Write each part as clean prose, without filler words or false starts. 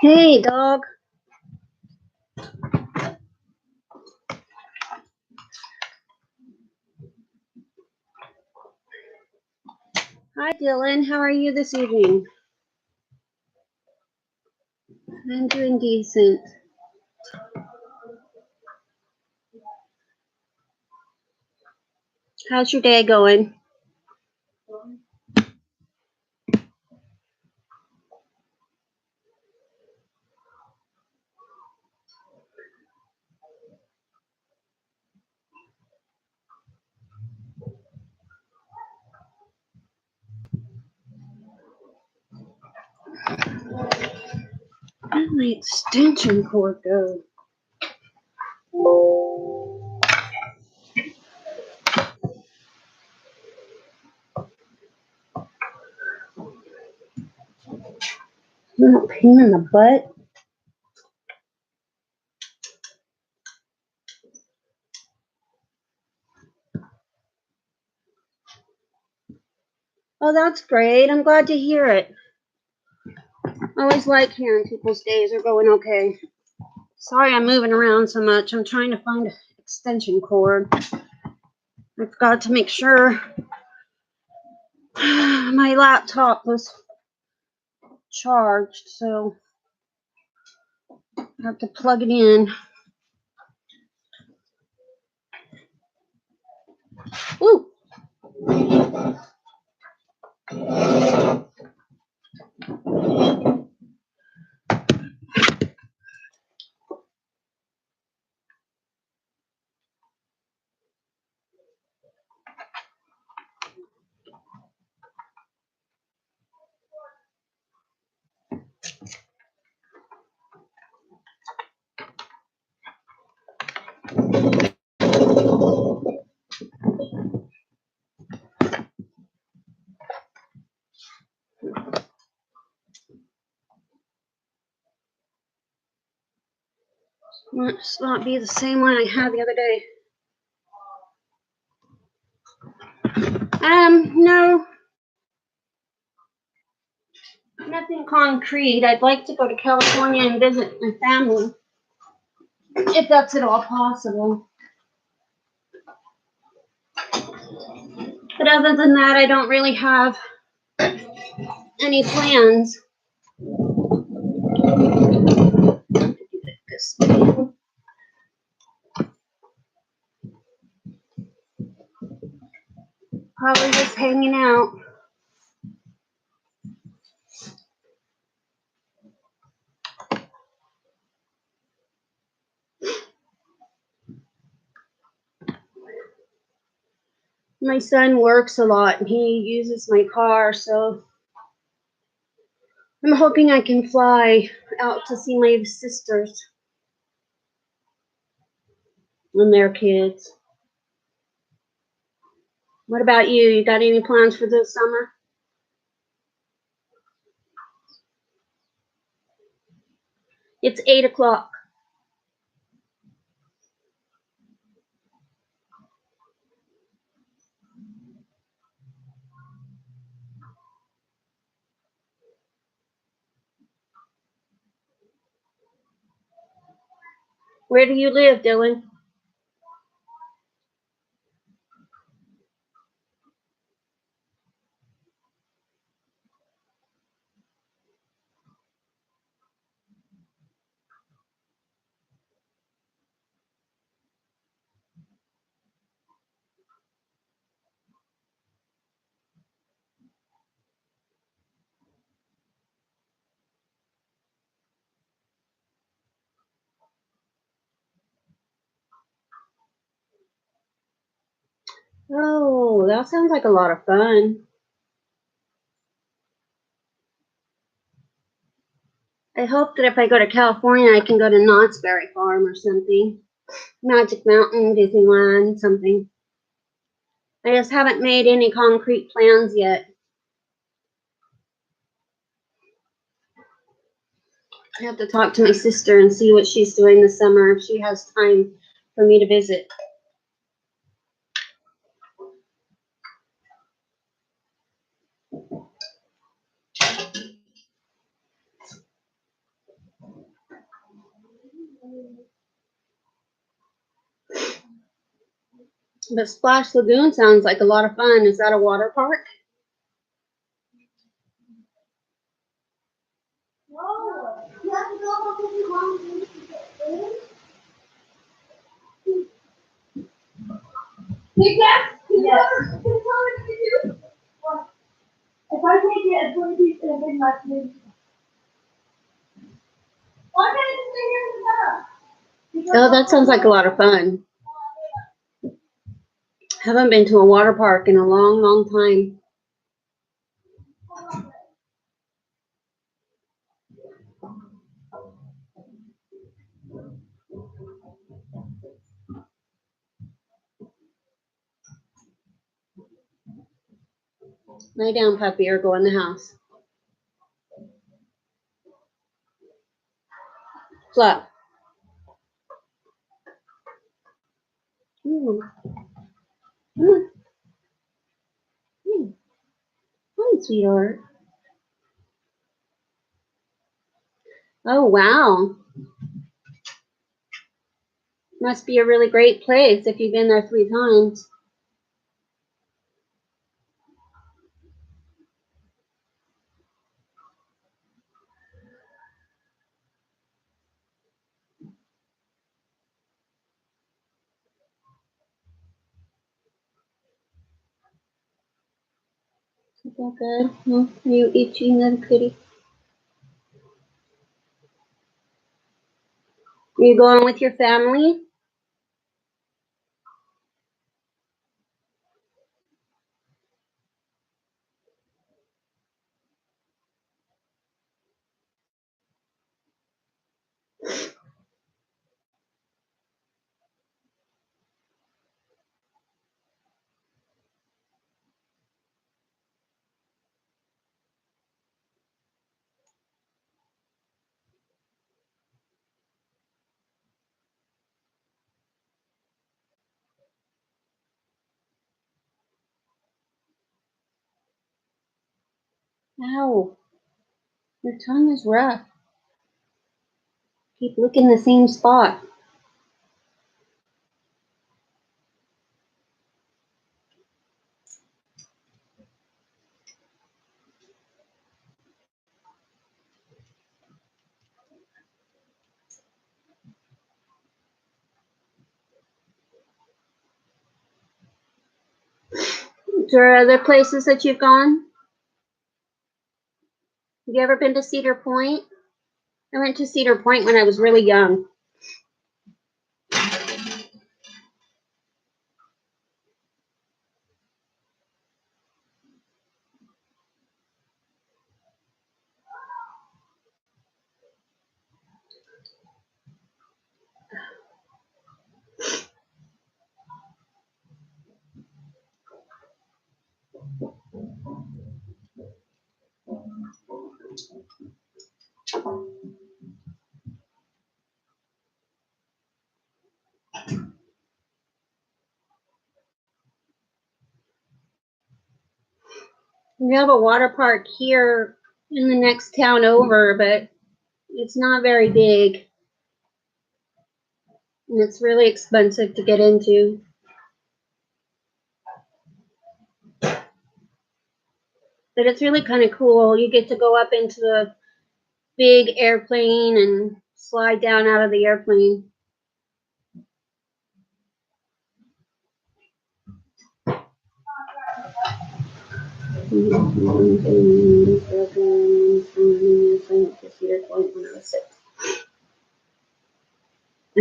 Hey, dog. Hi, Dylan. How are you this evening? I'm doing decent. How's your day going? Where'd my extension cord go? Little pain in the butt. Oh, that's great. I'm glad to hear it. I always like hearing people's days are going okay. Sorry I'm moving around so much. I'm trying to find an extension cord. I forgot to make sure my laptop was charged, so I have to plug it in. Ooh. Must not be the same one I had the other day. No, nothing concrete. I'd like to go to California and visit my family, if that's at all possible. But other than that, I don't really have any plans. Probably just hanging out. My son works a lot and he uses my car, so I'm hoping I can fly out to see my sisters and their kids. What about you? You got any plans for this summer? It's 8 o'clock. Where do you live, Dylan? Oh, that sounds like a lot of fun. I hope that if I go to California, I can go to Knott's Berry Farm or something. Magic Mountain, Disneyland, something. I just haven't made any concrete plans yet. I have to talk to my sister and see what she's doing this summer, if she has time for me to visit. But Splash Lagoon sounds like a lot of fun. Is that a water park? No. You have to go up with your mom and get food. Yes. If I take it, it's going to be in a big message. Why can't I just stay here in the Oh, that sounds like a lot of fun. Haven't been to a water park in a long, long time. Lay down, puppy, or go in the house. Fluff. Hi, sweetheart. Oh, wow. Must be a really great place if you've been there 3 times. Is that good? Are you itchy, little kitty? Are you going with your family? Ow. Your tongue is rough. Keep licking the same spot. Is there other places that you've gone? Have you ever been to Cedar Point? I went to Cedar Point when I was really young. We have a water park here in the next town over, but it's not very big. And it's really expensive to get into. But it's really kind of cool. You get to go up into the big airplane and slide down out of the airplane.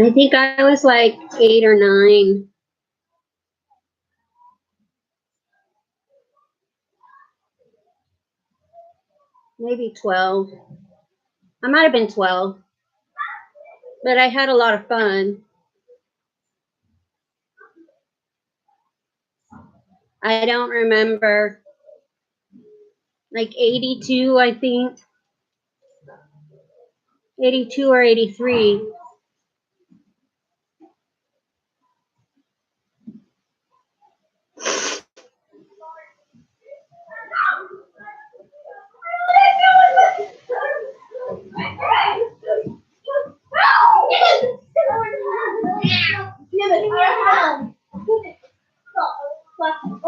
I think I was like 8 or 9. Maybe 12. I might have been 12. But I had a lot of fun. I don't remember. Like 82, I think. 82 or 83.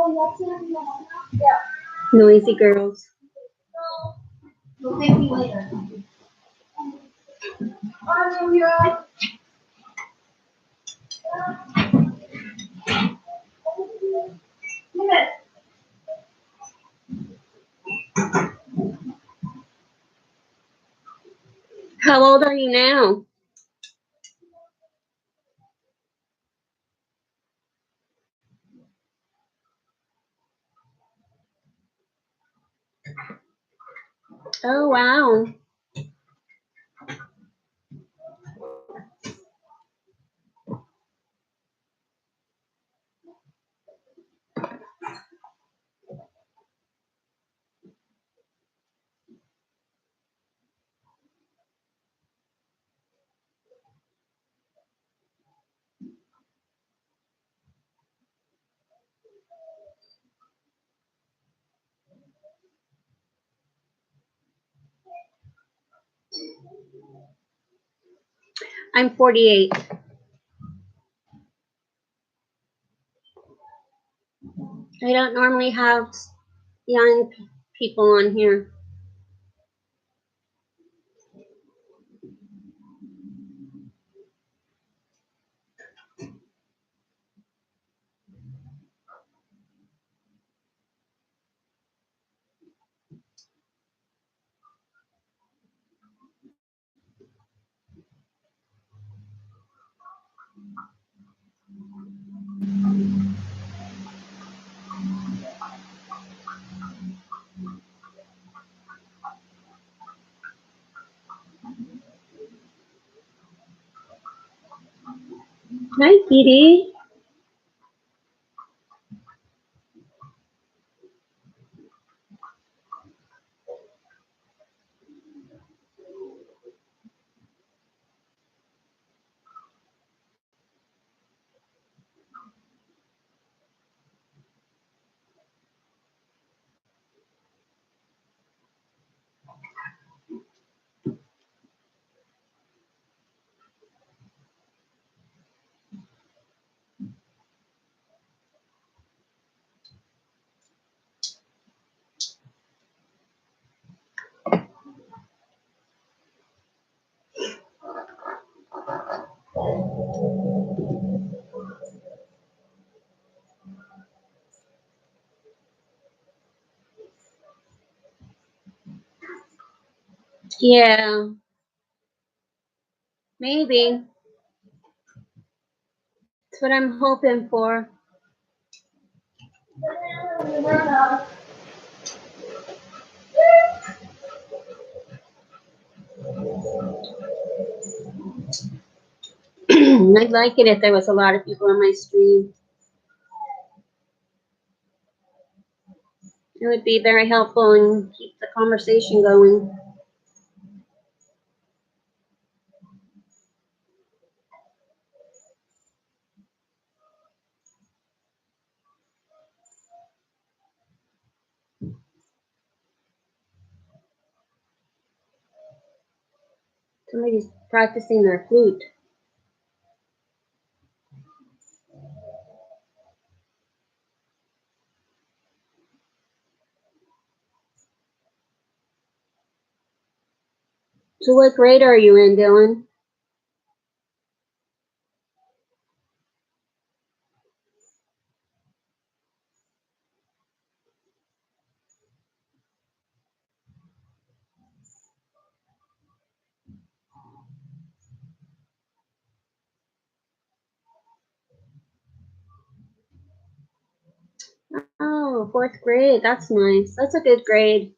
Oh, you have to Yeah. Noisy girls. You'll thank me later. Olivia. Yes. How old are you now? Oh, wow. I'm 48. I don't normally have young people on here. Hi, Kitty. Yeah, maybe. That's what I'm hoping for. I'd like it if there was a lot of people on my stream. It would be very helpful and keep the conversation going. Somebody's practicing their flute. So what grade are you in, Dylan? Oh, fourth grade. That's nice. That's a good grade.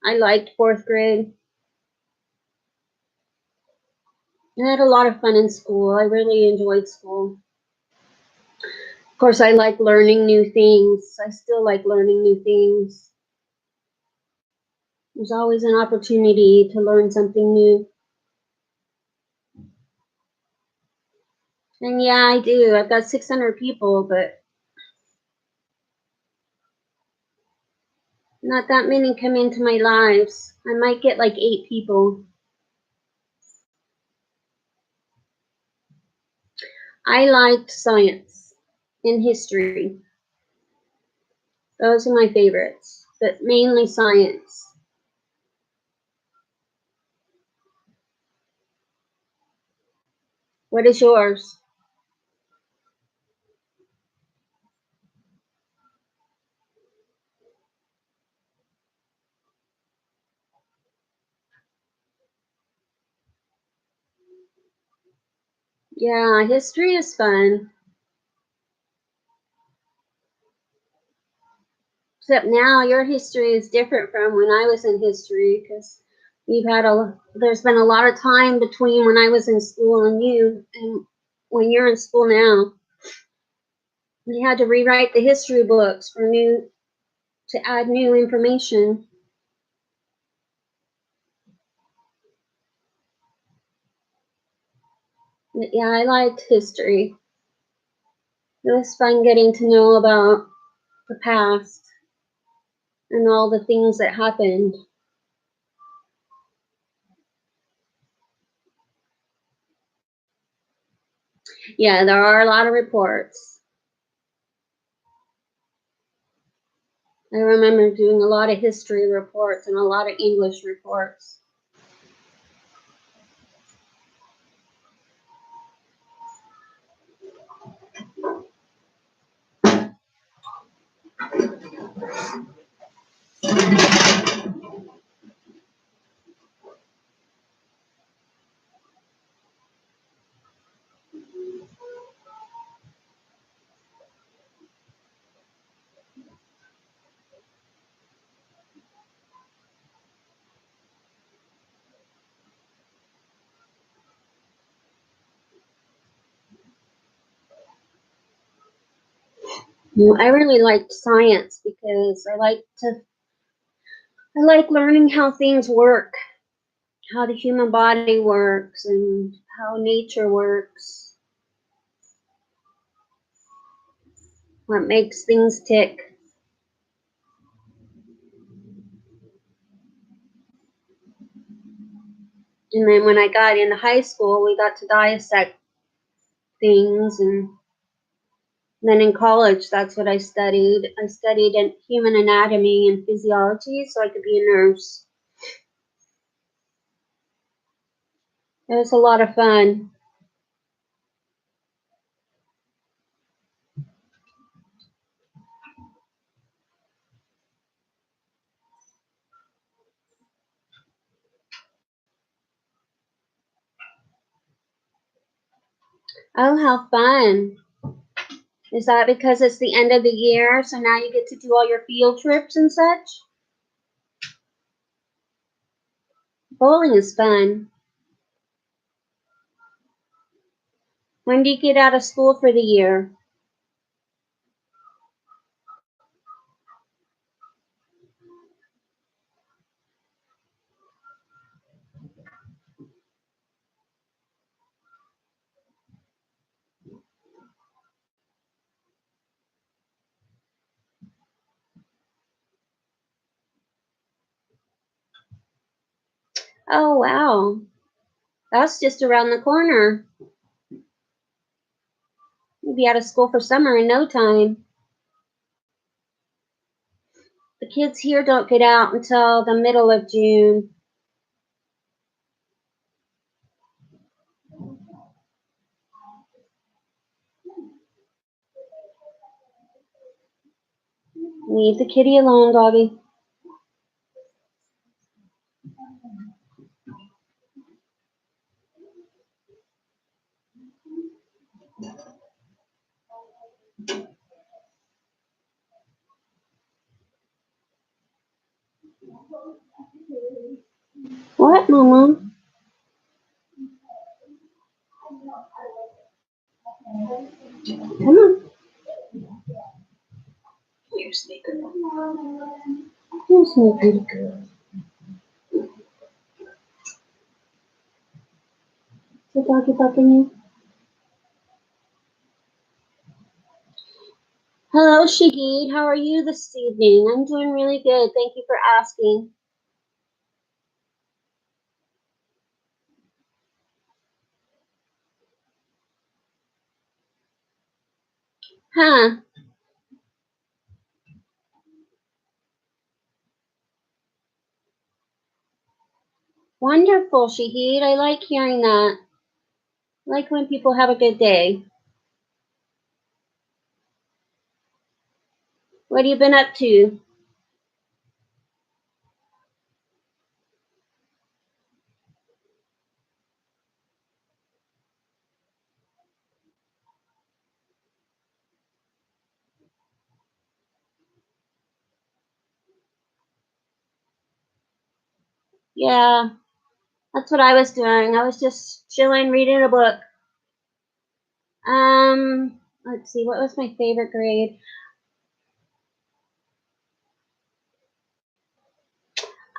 I liked fourth grade. I had a lot of fun in school. I really enjoyed school. Of course, I like learning new things. I still like learning new things. There's always an opportunity to learn something new. And yeah, I do. I've got 600 people, but not that many come into my lives. I might get like 8 people. I liked science and history. Those are my favorites, but mainly science. What is yours? Yeah, history is fun. Except now your history is different from when I was in history because there's been a lot of time between when I was in school and when you're in school now. You had to rewrite the history books to add new information. But yeah, I liked history. It was fun getting to know about the past and all the things that happened. Yeah, there are a lot of reports. I remember doing a lot of history reports and a lot of English reports. I really liked science because I like learning how things work, how the human body works and how nature works, what makes things tick. And then when I got into high school, we got to dissect things. And then in college, that's what I studied. I studied in human anatomy and physiology so I could be a nurse. It was a lot of fun. Oh, how fun. Is that because it's the end of the year, so now you get to do all your field trips and such? Bowling is fun. When do you get out of school for the year? Oh, wow. That's just around the corner. You'll be out of school for summer in no time. The kids here don't get out until the middle of June. Leave the kitty alone, doggy. What, Mama? Come on. Here, Sneaker. Here, Sneaker. Is the doggy bugging you? Hello, Shahid. How are you this evening? I'm doing really good. Thank you for asking. Huh? Wonderful, Shahid. I like hearing that. I like when people have a good day. What have you been up to? Yeah, that's what I was doing. I was just chilling, reading a book. Let's see, what was my favorite grade?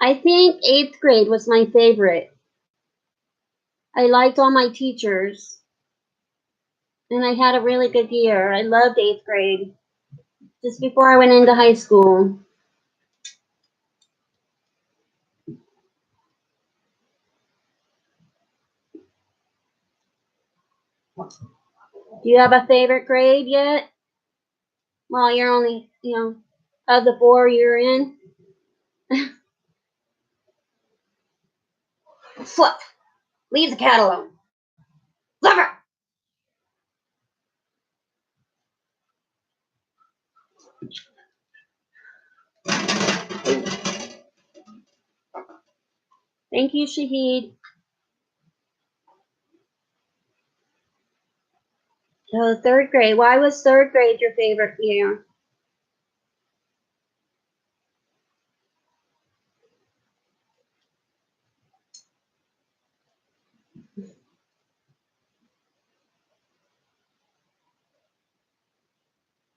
I think 8th grade was my favorite. I liked all my teachers, and I had a really good year. I loved 8th grade, just before I went into high school. Do you have a favorite grade yet? Well, you're only, of the 4 you're in. Fluff, leave the cat alone. Lover! Thank you, Shahid. Oh, 3rd grade. Why was 3rd grade your favorite year?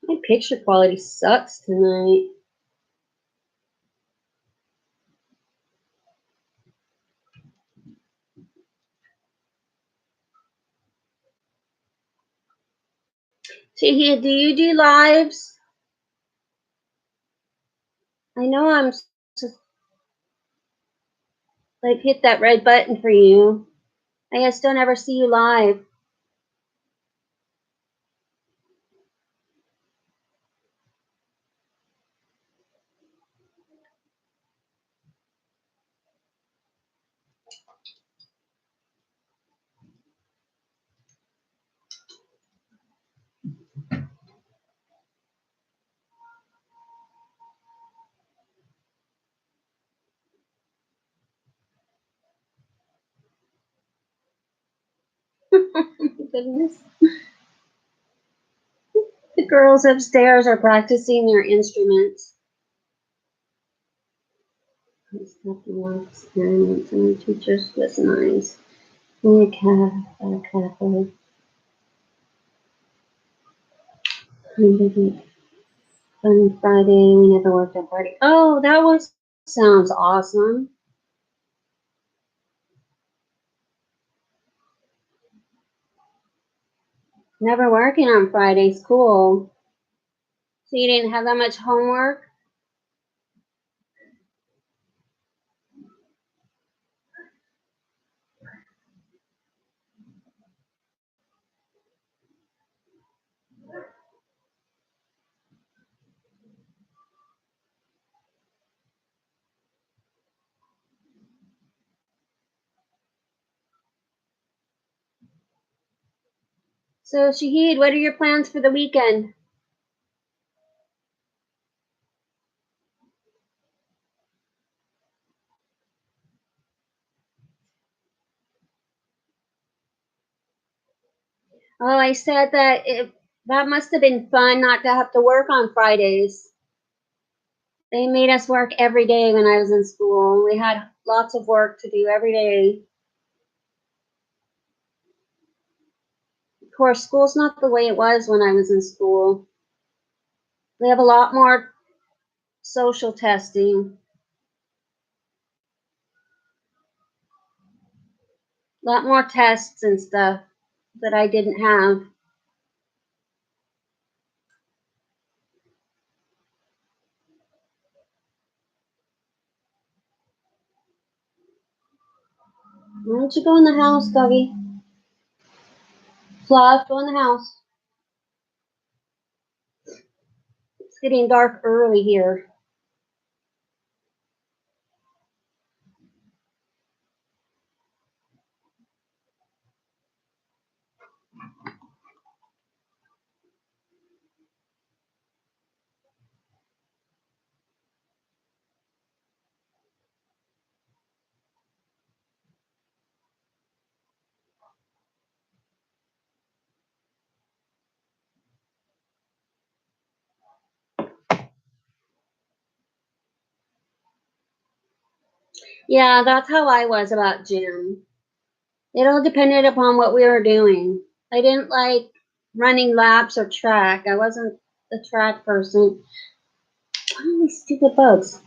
My picture quality sucks tonight. Shahid, do you do lives? I know I'm just like hit that red button for you. I just don't ever see you live. Goodness. The girls upstairs are practicing their instruments. Experiments and the teachers was nice. In the cafe. Fun Friday, we never worked at party. Oh, sounds awesome. Never working on Fridays, cool. So you didn't have that much homework? So Shahid, what are your plans for the weekend? Oh, I said that must have been fun not to have to work on Fridays. They made us work every day when I was in school. We had lots of work to do every day. Of course, school's not the way it was when I was in school. We have a lot more social testing, a lot more tests and stuff that I didn't have. Why don't you go in the house, Dougie? Fluff, go in the house. It's getting dark early here. Yeah, that's how I was about gym. It all depended upon what we were doing. I didn't like running laps or track. I wasn't the track person. What are these stupid bugs?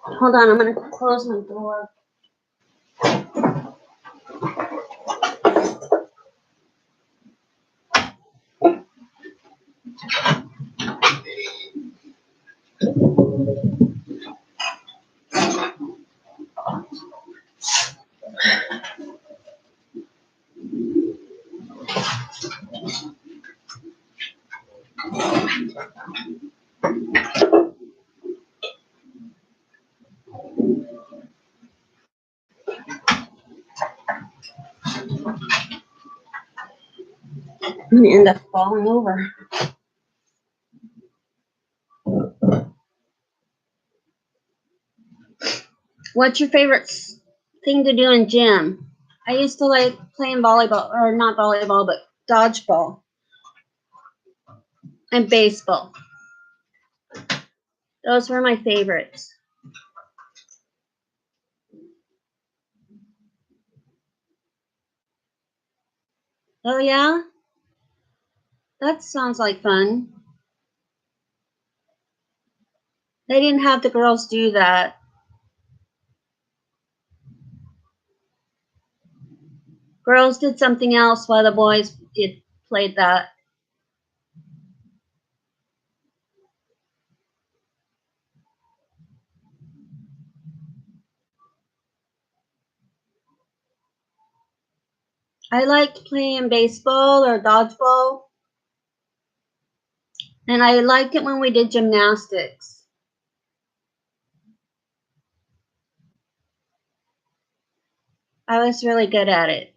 Hold on, I'm gonna close my door. I'm gonna end up falling over. What's your favorite thing to do in gym? I used to like playing volleyball, or not volleyball, but dodgeball and baseball. Those were my favorites. Oh yeah? That sounds like fun. They didn't have the girls do that. Girls did something else while the boys did played that. I liked playing baseball or dodgeball, and I liked it when we did gymnastics. I was really good at it.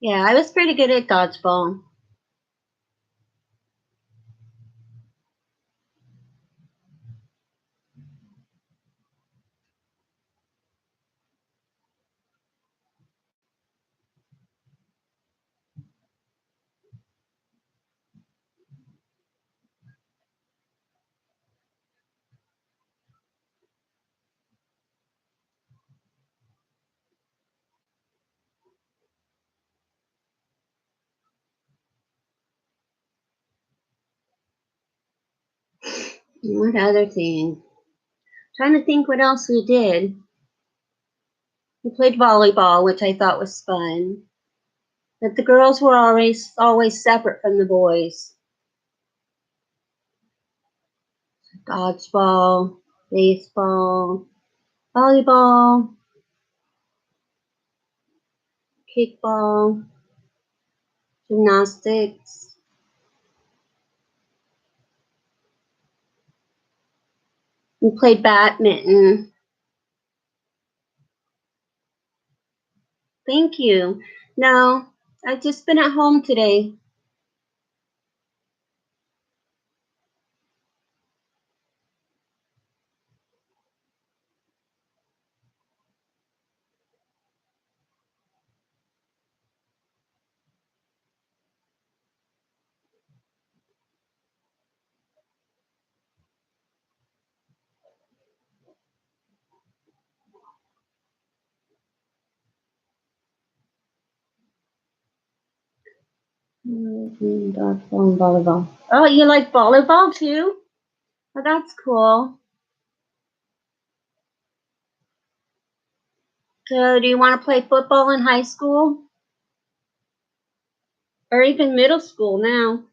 Yeah, I was pretty good at dodgeball. What other thing? Trying to think what else we did. We played volleyball, which I thought was fun. But the girls were always separate from the boys. Dodgeball, baseball, volleyball, kickball, gymnastics. We played badminton. Thank you. No, I've just been at home today. Dodgeball and volleyball. Oh, you like volleyball too? Oh, that's cool. So, do you want to play football in high school or even middle school now?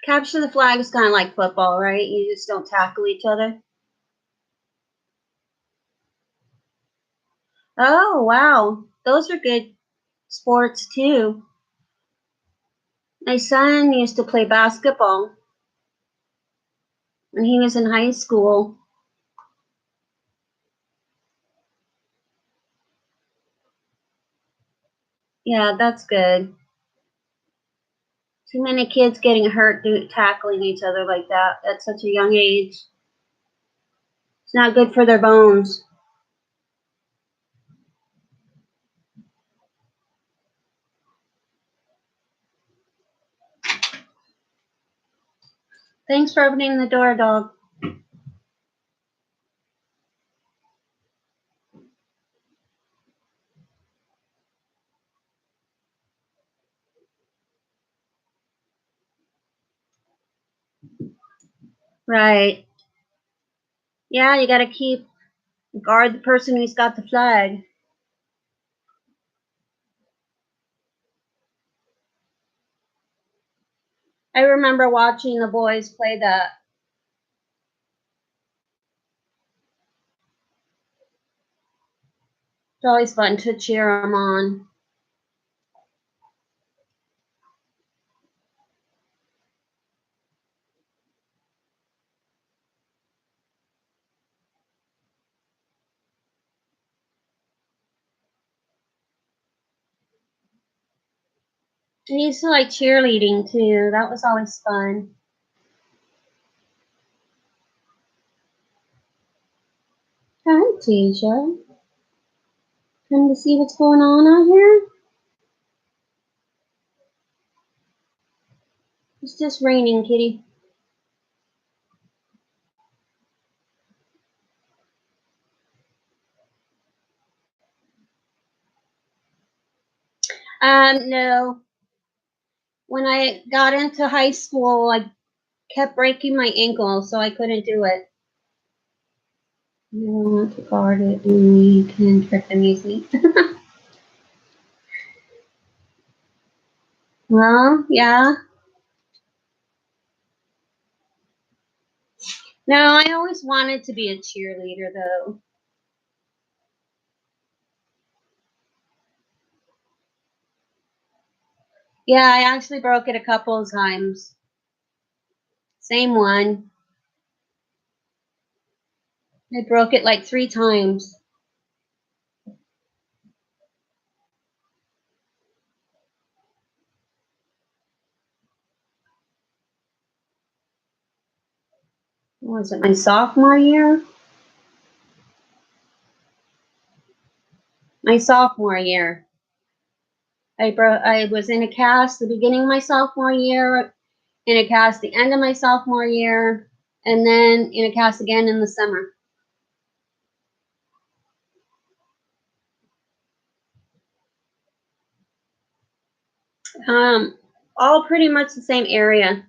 Capture the flag is kind of like football, right? You just don't tackle each other. Oh, wow. Those are good sports too. My son used to play basketball when he was in high school. Yeah, that's good. Too many kids getting hurt tackling each other like that at such a young age. It's not good for their bones. Thanks for opening the door, dog. Right. Yeah, you gotta guard the person who's got the flag. I remember watching the boys play that. It's always fun to cheer them on. I used to like cheerleading too. That was always fun. Hi, Tisha. Come to see what's going on out here? It's just raining, kitty. No. When I got into high school, I kept breaking my ankle, so I couldn't do it. You don't want to guard it, and you can trick them easily. Well, yeah. No, I always wanted to be a cheerleader, though. Yeah, I actually broke it a couple of times. Same one. I broke it like 3 times. What was it my sophomore year? My sophomore year. I was in a cast the beginning of my sophomore year, in a cast the end of my sophomore year, and then in a cast again in the summer. Um, all pretty much the same area.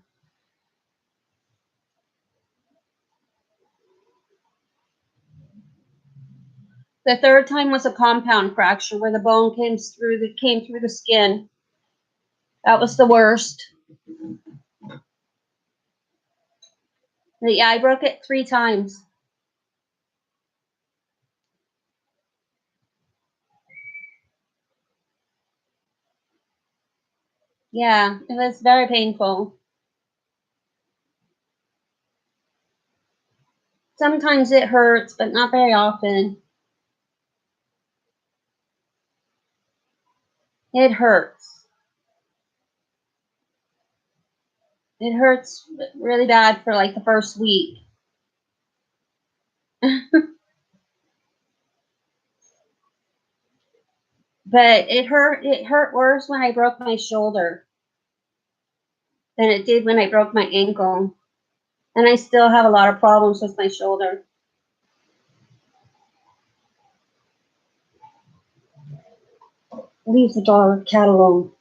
The third time was a compound fracture where the bone came through the skin. That was the worst. But yeah, I broke it 3 times. Yeah, it was very painful. Sometimes it hurts, but not very often. It hurts. It hurts really bad for like the first week. But it hurt worse when I broke my shoulder than it did when I broke my ankle. And I still have a lot of problems with my shoulder. Leave the dog cat alone.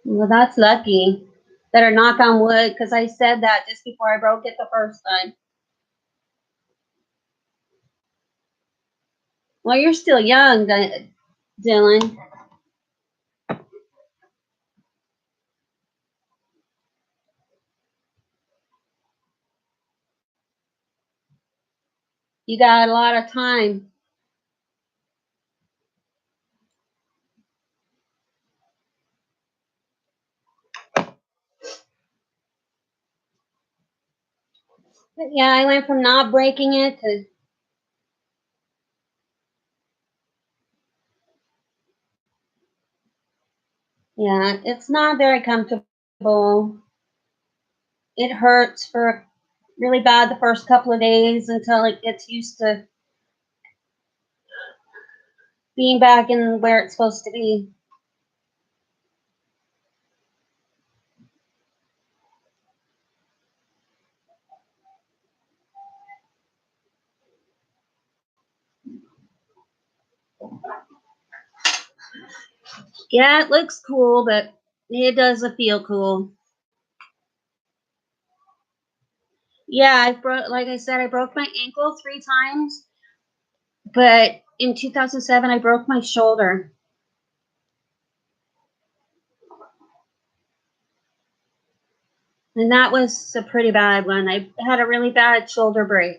Well, that's lucky. Better knock on wood, because I said that just before I broke it the first time. Well, you're still young, Dylan. You got a lot of time. But yeah, I went from not breaking it to yeah, it's not very comfortable. It hurts for really bad the first couple of days until it gets used to being back in where it's supposed to be. Yeah, it looks cool, but it doesn't feel cool. Yeah, like I said, I broke my ankle 3 times, but in 2007 I broke my shoulder. And that was a pretty bad one. I had a really bad shoulder break.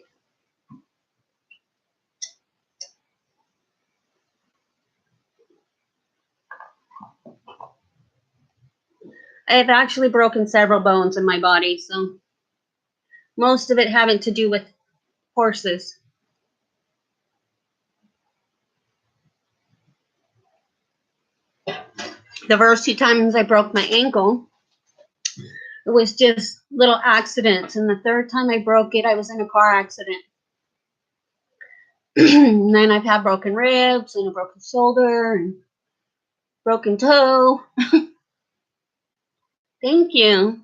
I've actually broken several bones in my body, so most of it having to do with horses. The first 2 times I broke my ankle, it was just little accidents. And the third time I broke it, I was in a car accident. And then I've had broken ribs and a broken shoulder and broken toe. Thank you.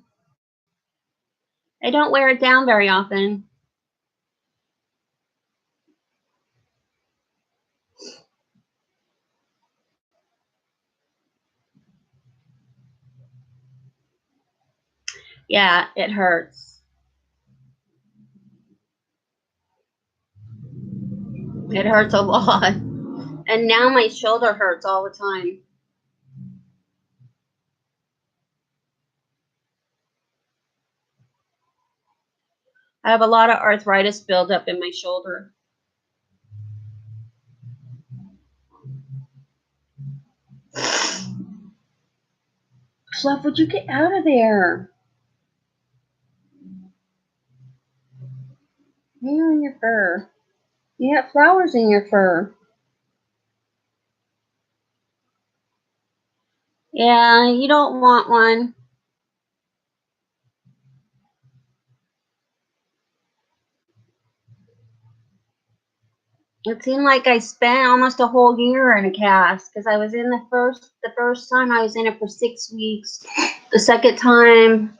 I don't wear it down very often. Yeah, it hurts. It hurts a lot. And now my shoulder hurts all the time. I have a lot of arthritis buildup in my shoulder. Fluff, would you get out of there? You're in your fur. You have flowers in your fur. Yeah, you don't want one. It seemed like I spent almost a whole year in a cast because I was in the first time I was in it for 6 weeks. The second time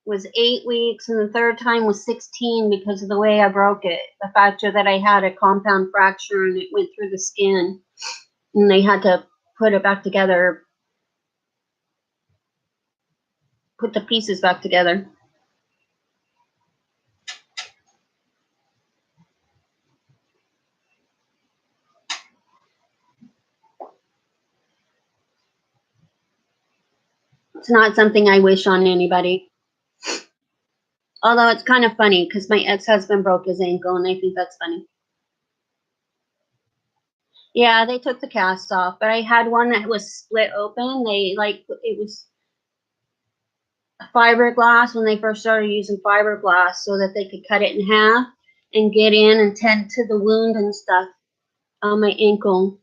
was 8 weeks, and the third time was 16 because of the way I broke it. The factor that I had a compound fracture and it went through the skin, and they had to put it back together, put the pieces back together. It's not something I wish on anybody. Although it's kind of funny because my ex-husband broke his ankle, and I think that's funny. Yeah, they took the cast off, but I had one that was split open. It was fiberglass when they first started using fiberglass so that they could cut it in half and get in and tend to the wound and stuff on my ankle.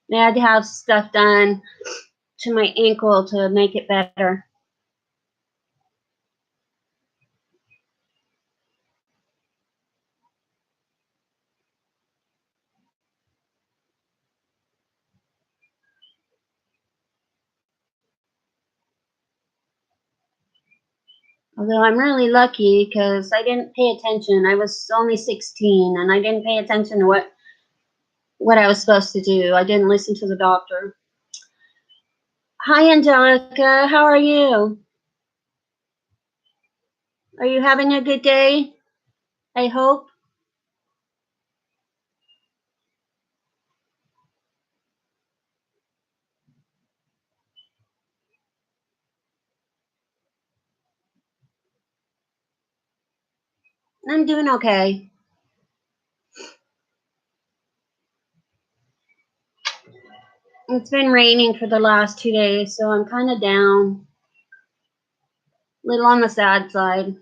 They had to have stuff done to my ankle to make it better. Although I'm really lucky because I didn't pay attention. I was only 16 and I didn't pay attention to what I was supposed to do. I didn't listen to the doctor. Hi, Angelica. How are you? Are you having a good day? I hope. I'm doing okay. It's been raining for the last 2 days, so I'm kind of down. A little on the sad side.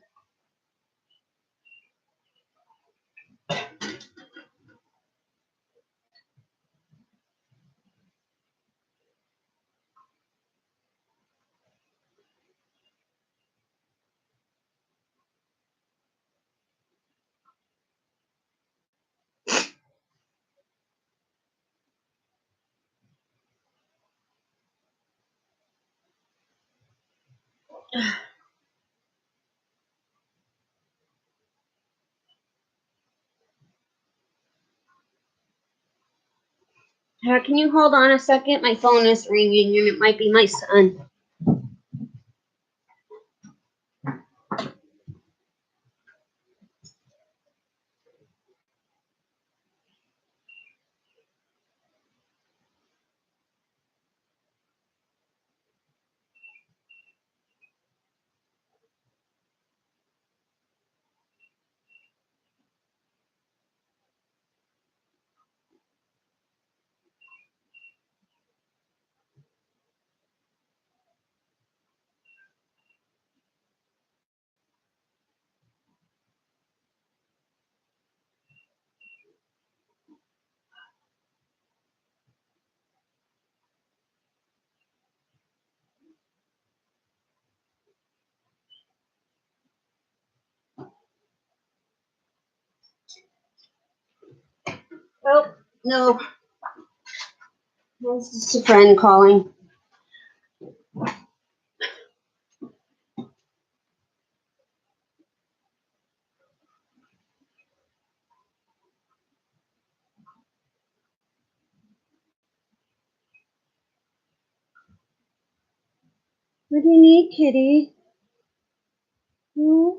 Here, can you hold on a second? My phone is ringing and it might be my son. Oh, no. It's just a friend calling. What do you need, kitty? Hmm?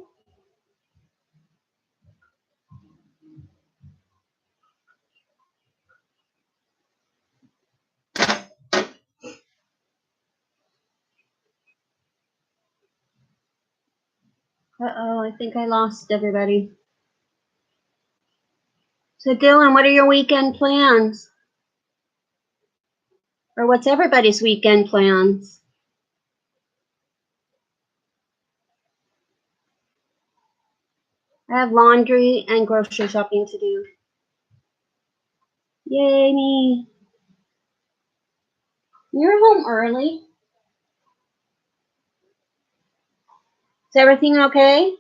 Uh-oh, I think I lost everybody. So, Dylan, what are your weekend plans? Or what's everybody's weekend plans? I have laundry and grocery shopping to do. Yay, me. You're home early. Is everything okay?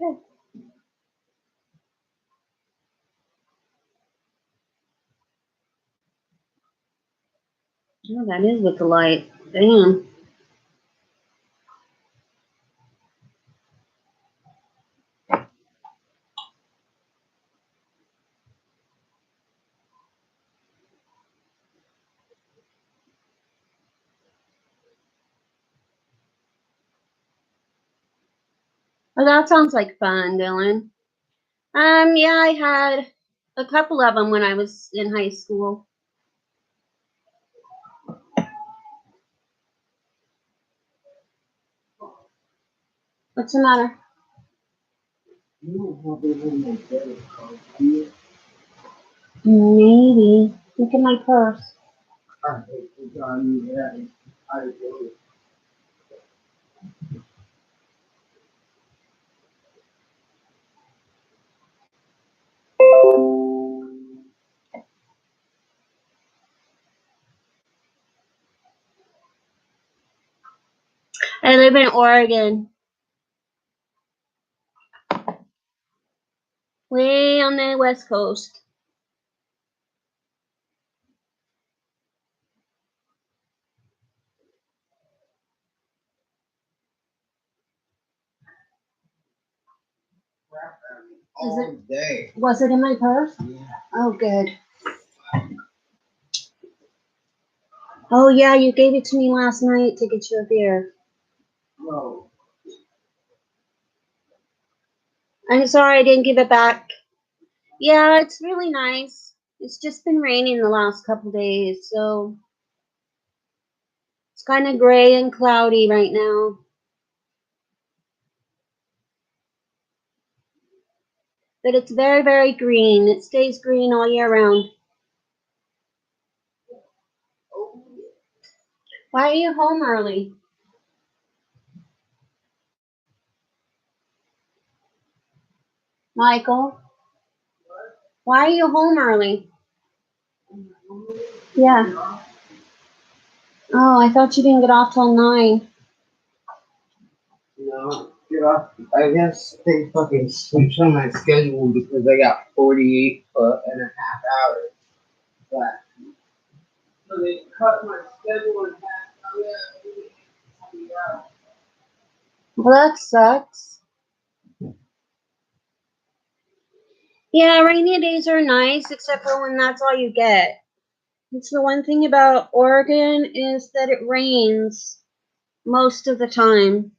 Good. Oh, that is with the light. Damn. Well, that sounds like fun, Dylan. Yeah, I had a couple of them when I was in high school. What's the matter? Maybe. Look at my purse. I live in Oregon. Way on the west coast. All day. Was it in my purse? Yeah. Oh, good. Oh, yeah, you gave it to me last night to get you a beer. No. I'm sorry I didn't give it back. Yeah, it's really nice. It's just been raining the last couple days, so kind of gray and cloudy right now. But it's very, very green. It stays green all year round. Why are you home early? Michael? Why are you home early? Yeah. Oh, I thought you didn't get off till 9. No, get off. I guess they fucking switched on my schedule because I got 48 and a half hours. But, so they cut my schedule in half. Well, that sucks. Yeah, rainy days are nice, except for when that's all you get. It's the one thing about Oregon is that it rains most of the time.